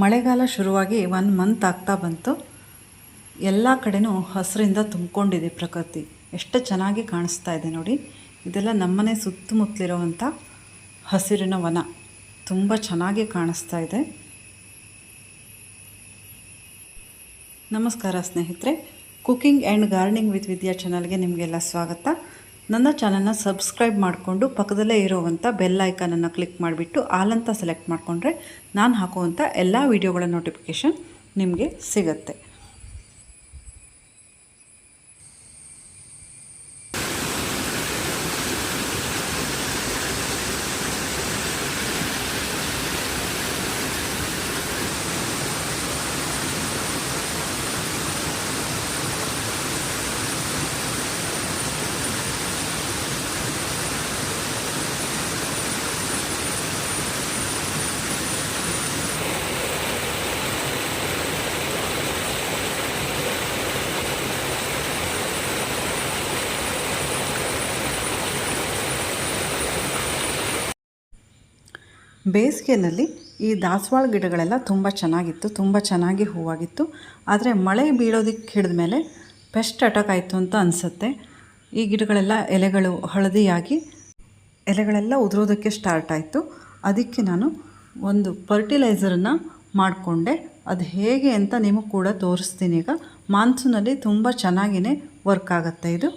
ಮಳೆಗಾಲ ಶುರುವಾಗಿ 1 ಮಂತ್ ಆಗ್ತಾ ಬಂತು. ಎಲ್ಲ ಕಡೆನೂ ಹಸಿರಿಂದ ತುಂಬಿಕೊಂಡಿದೆ ಪ್ರಕೃತಿ. ಎಷ್ಟು ಚೆನ್ನಾಗಿ ಕಾಣಿಸ್ತಾ ಇದೆ ನೋಡಿ. ಇದೆಲ್ಲ ನಮ್ಮನೆ ಸುತ್ತಮುತ್ತಲಿರುವಂಥ ಹಸಿರಿನ ವನ. ತುಂಬ ಚೆನ್ನಾಗಿ ಕಾಣಿಸ್ತಾ ಇದೆ. ನಮಸ್ಕಾರ ಸ್ನೇಹಿತರೆ, ಕುಕಿಂಗ್ ಆ್ಯಂಡ್ ಗಾರ್ಡನಿಂಗ್ ವಿತ್ ವಿದ್ಯಾ ಚಾನಲ್ಗೆ ನಿಮಗೆಲ್ಲ ಸ್ವಾಗತ. ನನ್ನ ಚಾನಲ್ನ ಸಬ್ಸ್ಕ್ರೈಬ್ ಮಾಡಿಕೊಂಡು ಪಕ್ಕದಲ್ಲೇ ಇರುವಂಥ ಬೆಲ್ ಐಕಾನನ್ನು ಕ್ಲಿಕ್ ಮಾಡಿಬಿಟ್ಟು ಆಲ್ ಅಂತ ಸೆಲೆಕ್ಟ್ ಮಾಡಿಕೊಂಡ್ರೆ ನಾನು ಹಾಕುವಂಥ ಎಲ್ಲ ವೀಡಿಯೋಗಳ ನೋಟಿಫಿಕೇಷನ್ ನಿಮಗೆ ಸಿಗುತ್ತೆ. ಬೇಸಿಗೆಯಲ್ಲಿ ಈ ದಾಸವಾಳ ಗಿಡಗಳೆಲ್ಲ ತುಂಬ ಚೆನ್ನಾಗಿತ್ತು, ತುಂಬ ಚೆನ್ನಾಗಿ ಹೂವಾಗಿತ್ತು. ಆದರೆ ಮಳೆ ಬೀಳೋದಕ್ಕೆ ಹಿಡಿದ ಮೇಲೆ ಪೆಸ್ಟ್ ಅಟ್ಯಾಕ್ ಆಯಿತು ಅಂತ ಅನಿಸುತ್ತೆ. ಈ ಗಿಡಗಳೆಲ್ಲ ಎಲೆಗಳು ಹಳದಿಯಾಗಿ ಎಲೆಗಳೆಲ್ಲ ಉದುರೋದಕ್ಕೆ ಸ್ಟಾರ್ಟ್ ಆಯಿತು. ಅದಕ್ಕೆ ನಾನು ಒಂದು ಫರ್ಟಿಲೈಸರನ್ನು ಮಾಡಿಕೊಂಡೆ. ಅದು ಹೇಗೆ ಅಂತ ನಿಮಗೆ ಕೂಡ ತೋರಿಸ್ತೀನಿ. ಈಗ ಮಾನ್ಸೂನಲ್ಲಿ ತುಂಬ ಚೆನ್ನಾಗಿಯೇ ವರ್ಕ್ ಆಗುತ್ತೆ ಇದು.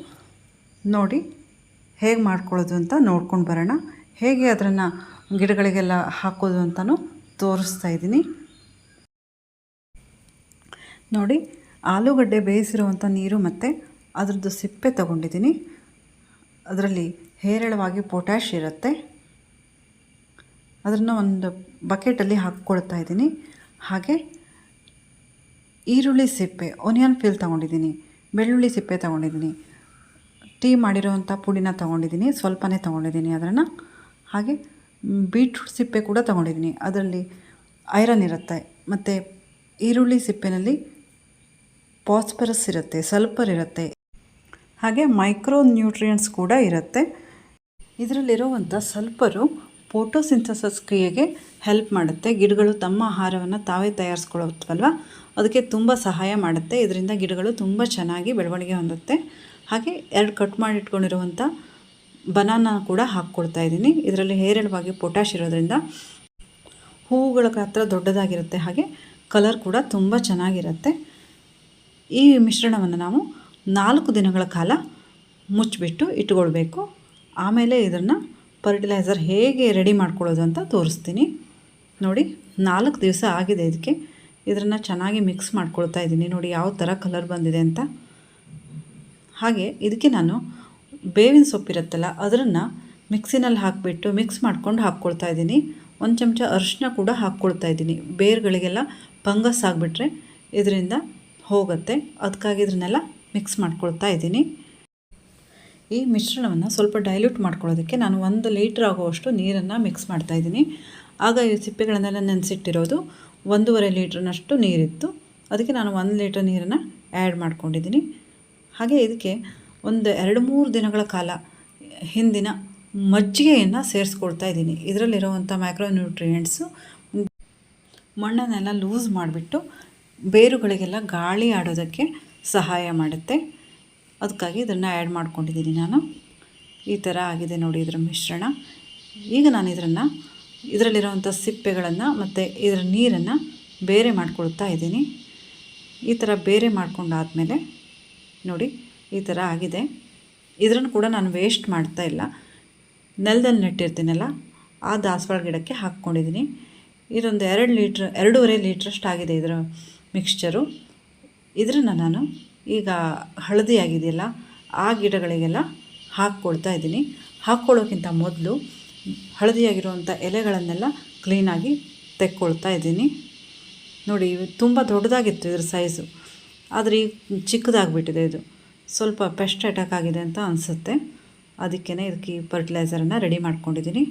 ನೋಡಿ ಹೇಗೆ ಮಾಡ್ಕೊಳ್ಳೋದು ಅಂತ ನೋಡ್ಕೊಂಡು ಬರೋಣ. ಹೇಗೆ ಅದನ್ನು ಗಿಡಗಳಿಗೆಲ್ಲ ಹಾಕೋದು ಅಂತಲೂ ತೋರಿಸ್ತಾ ಇದ್ದೀನಿ. ನೋಡಿ, ಆಲೂಗಡ್ಡೆ ಬೇಯಿಸಿರುವಂಥ ನೀರು ಮತ್ತು ಅದರದ್ದು ಸಿಪ್ಪೆ ತಗೊಂಡಿದ್ದೀನಿ. ಅದರಲ್ಲಿ ಹೇರಳವಾಗಿ ಪೊಟ್ಯಾಷ್ ಇರುತ್ತೆ. ಅದನ್ನು ಒಂದು ಬಕೆಟಲ್ಲಿ ಹಾಕ್ಕೊಳ್ತಾ ಇದ್ದೀನಿ. ಹಾಗೆ ಈರುಳ್ಳಿ ಸಿಪ್ಪೆ, ಆನಿಯನ್ ಪೀಲ್ ತೊಗೊಂಡಿದ್ದೀನಿ, ಬೆಳ್ಳುಳ್ಳಿ ಸಿಪ್ಪೆ ತೊಗೊಂಡಿದ್ದೀನಿ, ಟೀ ಮಾಡಿರೋವಂಥ ಪುಡಿನ ತೊಗೊಂಡಿದ್ದೀನಿ, ಸ್ವಲ್ಪನೇ ತೊಗೊಂಡಿದ್ದೀನಿ ಅದನ್ನು. ಹಾಗೆ ಬೀಟ್ರೂಟ್ ಸಿಪ್ಪೆ ಕೂಡ ತೊಗೊಂಡಿದ್ದೀನಿ. ಅದರಲ್ಲಿ ಐರನ್ ಇರುತ್ತೆ. ಮತ್ತು ಈರುಳ್ಳಿ ಸಿಪ್ಪೆನಲ್ಲಿ ಫಾಸ್ಫರಸ್ ಇರುತ್ತೆ, ಸಲ್ಫರ್ ಇರುತ್ತೆ, ಹಾಗೆ ಮೈಕ್ರೋ ನ್ಯೂಟ್ರಿಯೆಂಟ್ಸ್ ಕೂಡ ಇರುತ್ತೆ. ಇದರಲ್ಲಿರುವಂಥ ಸಲ್ಫರು ಫೋಟೋಸಿಂಥಸಿಸ್ ಕ್ರಿಯೆಗೆ ಹೆಲ್ಪ್ ಮಾಡುತ್ತೆ. ಗಿಡಗಳು ತಮ್ಮ ಆಹಾರವನ್ನು ತಾವೇ ತಯಾರಿಸ್ಕೊಳ್ಳುತ್ತವಲ್ವ, ಅದಕ್ಕೆ ತುಂಬ ಸಹಾಯ ಮಾಡುತ್ತೆ. ಇದರಿಂದ ಗಿಡಗಳು ತುಂಬ ಚೆನ್ನಾಗಿ ಬೆಳವಣಿಗೆ ಹೊಂದುತ್ತೆ. ಹಾಗೆ 2 ಕಟ್ ಮಾಡಿ ಇಟ್ಕೊಂಡಿರುವಂಥ ಬನಾನ ಕೂಡ ಹಾಕ್ಕೊಳ್ತಾ ಇದ್ದೀನಿ. ಇದರಲ್ಲಿ ಹೇರಳವಾಗಿ ಪೊಟ್ಯಾಷ್ ಇರೋದ್ರಿಂದ ಹೂವುಗಳ ಗಾತ್ರ ದೊಡ್ಡದಾಗಿರುತ್ತೆ. ಹಾಗೆ ಕಲರ್ ಕೂಡ ತುಂಬ ಚೆನ್ನಾಗಿರುತ್ತೆ. ಈ ಮಿಶ್ರಣವನ್ನು ನಾವು 4 ದಿನಗಳ ಕಾಲ ಮುಚ್ಚಿಬಿಟ್ಟು ಇಟ್ಕೊಳ್ಬೇಕು. ಆಮೇಲೆ ಇದನ್ನು ಫರ್ಟಿಲೈಸರ್ ಹೇಗೆ ರೆಡಿ ಮಾಡ್ಕೊಳ್ಳೋದು ಅಂತ ತೋರಿಸ್ತೀನಿ. ನೋಡಿ, 4 ದಿವಸ ಆಗಿದೆ ಇದಕ್ಕೆ. ಇದನ್ನು ಚೆನ್ನಾಗಿ ಮಿಕ್ಸ್ ಮಾಡ್ಕೊಳ್ತಾ ಇದ್ದೀನಿ. ನೋಡಿ ಯಾವ ಥರ ಕಲರ್ ಬಂದಿದೆ ಅಂತ. ಹಾಗೆ ಇದಕ್ಕೆ ನಾನು ಬೇವಿನ ಸೊಪ್ಪಿರುತ್ತಲ್ಲ, ಅದನ್ನು ಮಿಕ್ಸಿನಲ್ಲಿ ಹಾಕಿಬಿಟ್ಟು ಮಿಕ್ಸ್ ಮಾಡ್ಕೊಂಡು ಹಾಕ್ಕೊಳ್ತಾ ಇದ್ದೀನಿ. 1 ಚಮಚ ಅರಿಶಿನ ಕೂಡ ಹಾಕ್ಕೊಳ್ತಾ ಇದ್ದೀನಿ. ಬೇರುಗಳಿಗೆಲ್ಲ ಫಂಗಸ್ ಆಗಿಬಿಟ್ರೆ ಇದರಿಂದ ಹೋಗುತ್ತೆ. ಅದಕ್ಕಾಗಿ ಇದನ್ನೆಲ್ಲ ಮಿಕ್ಸ್ ಮಾಡ್ಕೊಳ್ತಾ ಇದ್ದೀನಿ. ಈ ಮಿಶ್ರಣವನ್ನು ಸ್ವಲ್ಪ ಡೈಲ್ಯೂಟ್ ಮಾಡ್ಕೊಳ್ಳೋದಕ್ಕೆ ನಾನು 1 ಲೀಟ್ರ್ ಆಗುವಷ್ಟು ನೀರನ್ನು ಮಿಕ್ಸ್ ಮಾಡ್ತಾಯಿದ್ದೀನಿ. ಆಗ ಈ ಸಿಪ್ಪೆಗಳನ್ನೆಲ್ಲ ನೆನೆಸಿಟ್ಟಿರೋದು 1.5 ಲೀಟ್ರ್ನಷ್ಟು ನೀರಿತ್ತು. ಅದಕ್ಕೆ ನಾನು 1 ಲೀಟ್ರ್ ನೀರನ್ನು ಆ್ಯಡ್ ಮಾಡ್ಕೊಂಡಿದ್ದೀನಿ. ಹಾಗೆ ಇದಕ್ಕೆ ಒಂದು 2-3 ದಿನಗಳ ಕಾಲ ಹಿಂದಿನ ಮಜ್ಜಿಗೆಯನ್ನು ಸೇರಿಸ್ಕೊಳ್ತಾ ಇದ್ದೀನಿ. ಇದರಲ್ಲಿರುವಂಥ ಮೈಕ್ರೋ ನ್ಯೂಟ್ರಿಯೆಂಟ್ಸು ಮಣ್ಣನ್ನೆಲ್ಲ ಲೂಸ್ ಮಾಡಿಬಿಟ್ಟು ಬೇರುಗಳಿಗೆಲ್ಲ ಗಾಳಿ ಆಡೋದಕ್ಕೆ ಸಹಾಯ ಮಾಡುತ್ತೆ. ಅದಕ್ಕಾಗಿ ಇದನ್ನು ಆ್ಯಡ್ ಮಾಡ್ಕೊಂಡಿದ್ದೀನಿ ನಾನು. ಈ ಥರ ಆಗಿದೆ ನೋಡಿ ಇದರ ಮಿಶ್ರಣ. ಈಗ ನಾನು ಇದರಲ್ಲಿರುವಂಥ ಸಿಪ್ಪೆಗಳನ್ನು ಮತ್ತು ಇದರ ನೀರನ್ನು ಬೇರೆ ಮಾಡ್ಕೊಳ್ತಾ ಇದ್ದೀನಿ. ಈ ಥರ ಬೇರೆ ಮಾಡ್ಕೊಂಡಾದಮೇಲೆ ನೋಡಿ ಈ ಥರ ಆಗಿದೆ. ಇದನ್ನು ಕೂಡ ನಾನು ವೇಸ್ಟ್ ಮಾಡ್ತಾ ಇಲ್ಲ. ನೆಲದಲ್ಲಿ ನೆಟ್ಟಿರ್ತೀನಲ್ಲ, ಆ ದಾಸವಾಳ ಗಿಡಕ್ಕೆ ಹಾಕ್ಕೊಂಡಿದ್ದೀನಿ. ಇದೊಂದು 2.5 ಲೀಟ್ರಷ್ಟು ಆಗಿದೆ ಇದರ ಮಿಕ್ಸ್ಚರು. ಇದನ್ನು ನಾನು ಈಗ ಹಳದಿ ಆಗಿದೆಯಲ್ಲ ಆ ಗಿಡಗಳಿಗೆಲ್ಲ ಹಾಕ್ಕೊಳ್ತಾ ಇದ್ದೀನಿ. ಹಾಕ್ಕೊಳ್ಳೋಕ್ಕಿಂತ ಮೊದಲು ಹಳದಿಯಾಗಿರುವಂಥ ಎಲೆಗಳನ್ನೆಲ್ಲ ಕ್ಲೀನಾಗಿ ತೆಕ್ಕೊಳ್ತಾ ಇದ್ದೀನಿ. ನೋಡಿ, ತುಂಬ ದೊಡ್ಡದಾಗಿತ್ತು ಇದ್ರ ಸೈಜು, ಆದರೆ ಈಗ ಚಿಕ್ಕದಾಗಿಬಿಟ್ಟಿದೆ. ಇದು ಸ್ವಲ್ಪ ಪೆಸ್ಟ್ ಅಟ್ಯಾಕ್ ಆಗಿದೆ ಅಂತ ಅನಿಸುತ್ತೆ. ಅದಕ್ಕೇ ಇದಕ್ಕೆ ಈ ಫರ್ಟಿಲೈಸರನ್ನು ರೆಡಿ ಮಾಡ್ಕೊಂಡಿದ್ದೀನಿ.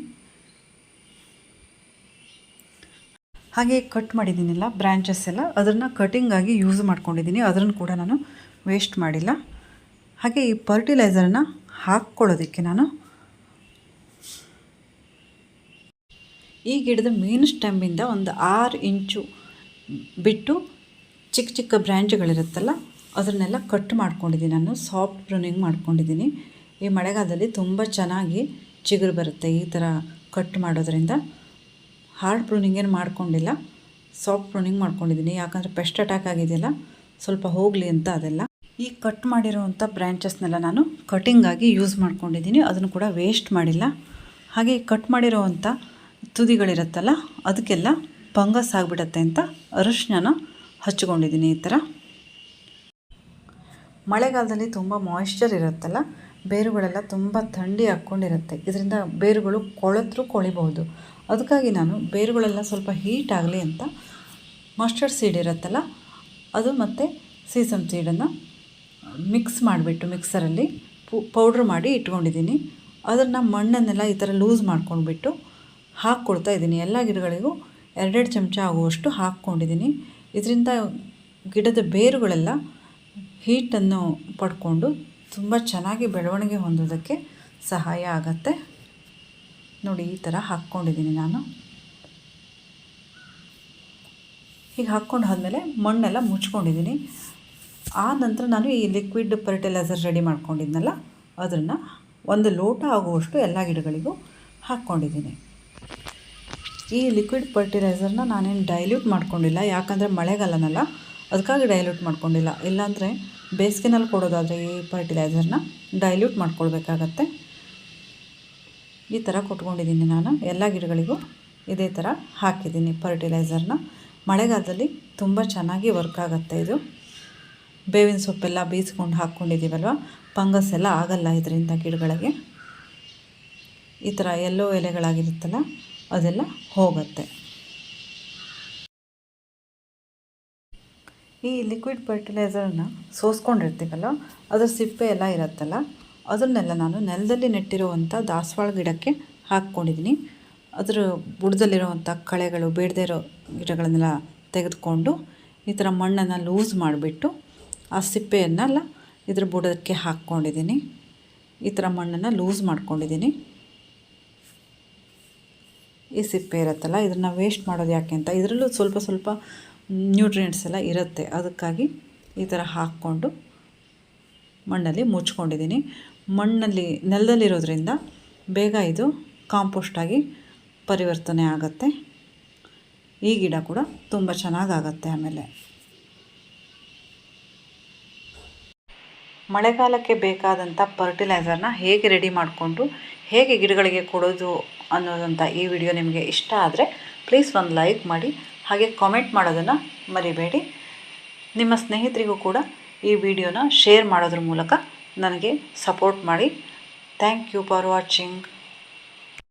ಹಾಗೆ ಕಟ್ ಮಾಡಿದ್ದೀನಿಲ್ಲ ಬ್ರ್ಯಾಂಚಸ್ ಎಲ್ಲ, ಅದನ್ನು ಕಟಿಂಗಾಗಿ ಯೂಸ್ ಮಾಡ್ಕೊಂಡಿದ್ದೀನಿ. ಅದನ್ನು ಕೂಡ ನಾನು ವೇಸ್ಟ್ ಮಾಡಿಲ್ಲ. ಹಾಗೆ ಈ ಫರ್ಟಿಲೈಸರನ್ನು ಹಾಕ್ಕೊಳ್ಳೋದಕ್ಕೆ ನಾನು ಈ ಗಿಡದ ಮೇನ್ ಸ್ಟೆಮ್ಮಿಂದ ಒಂದು 6 ಇಂಚು ಬಿಟ್ಟು ಚಿಕ್ಕ ಚಿಕ್ಕ ಬ್ರ್ಯಾಂಚ್ಗಳಿರುತ್ತಲ್ಲ ಅದನ್ನೆಲ್ಲ ಕಟ್ ಮಾಡ್ಕೊಂಡಿದ್ದೀನಿ. ನಾನು ಸಾಫ್ಟ್ ಪ್ರೂನಿಂಗ್ ಮಾಡ್ಕೊಂಡಿದ್ದೀನಿ. ಈ ಮಳೆಗಾಲದಲ್ಲಿ ತುಂಬ ಚೆನ್ನಾಗಿ ಚಿಗುರು ಬರುತ್ತೆ ಈ ಥರ ಕಟ್ ಮಾಡೋದ್ರಿಂದ. ಹಾರ್ಡ್ ಪ್ರೂನಿಂಗ್ ಏನು ಮಾಡ್ಕೊಂಡಿಲ್ಲ, ಸಾಫ್ಟ್ ಪ್ರೂನಿಂಗ್ ಮಾಡ್ಕೊಂಡಿದ್ದೀನಿ. ಯಾಕಂದರೆ ಪೆಸ್ಟ್ ಅಟ್ಯಾಕ್ ಆಗಿದೆಯಲ್ಲ, ಸ್ವಲ್ಪ ಹೋಗಲಿ ಅಂತ ಅದೆಲ್ಲ. ಈ ಕಟ್ ಮಾಡಿರೋವಂಥ ಬ್ರ್ಯಾಂಚಸ್ನೆಲ್ಲ ನಾನು ಕಟಿಂಗಾಗಿ ಯೂಸ್ ಮಾಡ್ಕೊಂಡಿದ್ದೀನಿ. ಅದನ್ನು ಕೂಡ ವೇಸ್ಟ್ ಮಾಡಿಲ್ಲ. ಹಾಗೆ ಕಟ್ ಮಾಡಿರೋವಂಥ ತುದಿಗಳಿರುತ್ತಲ್ಲ ಅದಕ್ಕೆಲ್ಲ ಫಂಗಸ್ ಆಗಿಬಿಡತ್ತೆ ಅಂತ ಅರಿಶಿನ ಹಚ್ಕೊಂಡಿದ್ದೀನಿ. ಈ ಥರ ಮಳೆಗಾಲದಲ್ಲಿ ತುಂಬ ಮಾಯಿಶ್ಚರ್ ಇರುತ್ತಲ್ಲ, ಬೇರುಗಳೆಲ್ಲ ತುಂಬ ಥಂಡಿ ಹಾಕ್ಕೊಂಡಿರುತ್ತೆ. ಇದರಿಂದ ಬೇರುಗಳು ಕೊಳಿಬಹುದು. ಅದಕ್ಕಾಗಿ ನಾನು ಬೇರುಗಳೆಲ್ಲ ಸ್ವಲ್ಪ ಹೀಟ್ ಆಗಲಿ ಅಂತ ಮಸ್ಟರ್ಡ್ ಸೀಡ್ ಇರುತ್ತಲ್ಲ ಅದು ಮತ್ತು ಸೀಸಮ್ ಸೀಡನ್ನು ಮಿಕ್ಸ್ ಮಾಡಿಬಿಟ್ಟು ಮಿಕ್ಸರಲ್ಲಿ ಪೌಡ್ರ್ ಮಾಡಿ ಇಟ್ಕೊಂಡಿದ್ದೀನಿ. ಅದನ್ನು ಮಣ್ಣನ್ನೆಲ್ಲ ಈ ಥರ ಲೂಸ್ ಮಾಡ್ಕೊಂಡ್ಬಿಟ್ಟು ಹಾಕ್ಕೊಡ್ತಾ ಇದ್ದೀನಿ. ಎಲ್ಲ ಗಿಡಗಳಿಗೂ 2 ಚಮಚ ಆಗುವಷ್ಟು ಹಾಕ್ಕೊಂಡಿದ್ದೀನಿ. ಇದರಿಂದ ಗಿಡದ ಬೇರುಗಳೆಲ್ಲ ಹೀಟನ್ನು ಪಡ್ಕೊಂಡು ತುಂಬ ಚೆನ್ನಾಗಿ ಬೆಳವಣಿಗೆ ಹೊಂದೋದಕ್ಕೆ ಸಹಾಯ ಆಗುತ್ತೆ. ನೋಡಿ, ಈ ಥರ ಹಾಕ್ಕೊಂಡಿದ್ದೀನಿ ನಾನು. ಹೀಗೆ ಹಾಕ್ಕೊಂಡು ಆದಮೇಲೆ ಮಣ್ಣೆಲ್ಲ ಮುಚ್ಕೊಂಡಿದ್ದೀನಿ. ಆ ನಂತರ ನಾನು ಈ ಲಿಕ್ವಿಡ್ ಫರ್ಟಿಲೈಸರ್ ರೆಡಿ ಮಾಡ್ಕೊಂಡಿದ್ನಲ್ಲ ಅದನ್ನು 1 ಲೋಟ ಆಗುವಷ್ಟು ಎಲ್ಲ ಗಿಡಗಳಿಗೂ ಹಾಕ್ಕೊಂಡಿದ್ದೀನಿ. ಈ ಲಿಕ್ವಿಡ್ ಫರ್ಟಿಲೈಸರ್ನ ನಾನೇನು ಡೈಲ್ಯೂಟ್ ಮಾಡ್ಕೊಂಡಿಲ್ಲ, ಯಾಕಂದರೆ ಮಳೆಗಾಲನಲ್ಲ, ಅದಕ್ಕಾಗಿ ಡೈಲ್ಯೂಟ್ ಮಾಡ್ಕೊಂಡಿಲ್ಲ. ಇಲ್ಲಾಂದರೆ ಬೇಸಿಗೆನಲ್ಲಿ ಕೊಡೋದಾದರೆ ಈ ಫರ್ಟಿಲೈಸರ್ನ ಡೈಲ್ಯೂಟ್ ಮಾಡ್ಕೊಳ್ಬೇಕಾಗತ್ತೆ. ಈ ಥರ ಕೊಟ್ಕೊಂಡಿದ್ದೀನಿ ನಾನು. ಎಲ್ಲ ಗಿಡಗಳಿಗೂ ಇದೇ ಥರ ಹಾಕಿದ್ದೀನಿ ಫರ್ಟಿಲೈಸರ್ನ. ಮಳೆಗಾಲದಲ್ಲಿ ತುಂಬ ಚೆನ್ನಾಗಿ ವರ್ಕ್ ಆಗುತ್ತೆ ಇದು. ಬೇವಿನ ಸೊಪ್ಪೆಲ್ಲ ಬೀಸ್ಕೊಂಡು ಹಾಕ್ಕೊಂಡಿದ್ದೀವಲ್ವ, ಫಂಗಸ್ ಎಲ್ಲ ಆಗಲ್ಲ ಇದರಿಂದ ಗಿಡಗಳಿಗೆ. ಈ ಥರ ಎಲ್ಲೋ ಎಲೆಗಳಾಗಿರುತ್ತಲ್ಲ ಅದೆಲ್ಲ ಹೋಗುತ್ತೆ. ಈ ಲಿಕ್ವಿಡ್ ಫರ್ಟಿಲೈಸರನ್ನು ಸೋಸ್ಕೊಂಡಿರ್ತೀವಲ್ಲ ಅದರ ಸಿಪ್ಪೆ ಎಲ್ಲ ಇರುತ್ತಲ್ಲ ಅದನ್ನೆಲ್ಲ ನಾನು ನೆಲದಲ್ಲಿ ನೆಟ್ಟಿರುವಂಥ ದಾಸವಾಳ ಗಿಡಕ್ಕೆ ಹಾಕ್ಕೊಂಡಿದ್ದೀನಿ. ಅದರ ಬುಡದಲ್ಲಿರುವಂಥ ಕಳೆಗಳು, ಬೇಡದೇ ಇರೋ ಗಿಡಗಳನ್ನೆಲ್ಲ ತೆಗೆದುಕೊಂಡು ಈ ಥರ ಮಣ್ಣನ್ನು ಲೂಸ್ ಮಾಡಿಬಿಟ್ಟು ಆ ಸಿಪ್ಪೆಯನ್ನೆಲ್ಲ ಇದ್ರ ಬುಡಕ್ಕೆ ಹಾಕ್ಕೊಂಡಿದ್ದೀನಿ. ಈ ಥರ ಮಣ್ಣನ್ನು ಲೂಸ್ ಮಾಡ್ಕೊಂಡಿದ್ದೀನಿ. ಈ ಸಿಪ್ಪೆ ಇರುತ್ತಲ್ಲ ಇದನ್ನು ವೇಸ್ಟ್ ಮಾಡೋದು ಯಾಕೆ ಅಂತ, ಇದರಲ್ಲೂ ಸ್ವಲ್ಪ ಸ್ವಲ್ಪ ನ್ಯೂಟ್ರಿಯೆಂಟ್ಸ್ ಎಲ್ಲ ಇರುತ್ತೆ. ಅದಕ್ಕಾಗಿ ಈ ಥರ ಹಾಕ್ಕೊಂಡು ಮಣ್ಣಲ್ಲಿ ಮುಚ್ಕೊಂಡಿದ್ದೀನಿ. ಮಣ್ಣಲ್ಲಿ ನೆಲದಲ್ಲಿರೋದ್ರಿಂದ ಬೇಗ ಇದು ಕಾಂಪೋಸ್ಟಾಗಿ ಪರಿವರ್ತನೆ ಆಗುತ್ತೆ. ಈ ಗಿಡ ಕೂಡ ತುಂಬ ಚೆನ್ನಾಗಾಗತ್ತೆ. ಆಮೇಲೆ ಮಳೆಗಾಲಕ್ಕೆ ಬೇಕಾದಂಥ ಫರ್ಟಿಲೈಸರ್ನ ಹೇಗೆ ರೆಡಿ ಮಾಡಿಕೊಂಡು ಹೇಗೆ ಗಿಡಗಳಿಗೆ ಕೊಡೋದು ಅನ್ನೋದಂಥ ಈ ವಿಡಿಯೋ ನಿಮಗೆ ಇಷ್ಟ ಆದರೆ ಪ್ಲೀಸ್ ಒಂದು ಲೈಕ್ ಮಾಡಿ, ಹಾಗೆ ಕಾಮೆಂಟ್ ಮಾಡೋದನ್ನು ಮರಿಬೇಡಿ. ನಿಮ್ಮ ಸ್ನೇಹಿತರಿಗೂ ಕೂಡ ಈ ವಿಡಿಯೋನ ಶೇರ್ ಮಾಡೋದ್ರ ಮೂಲಕ ನನಗೆ ಸಪೋರ್ಟ್ ಮಾಡಿ. Thank you for watching.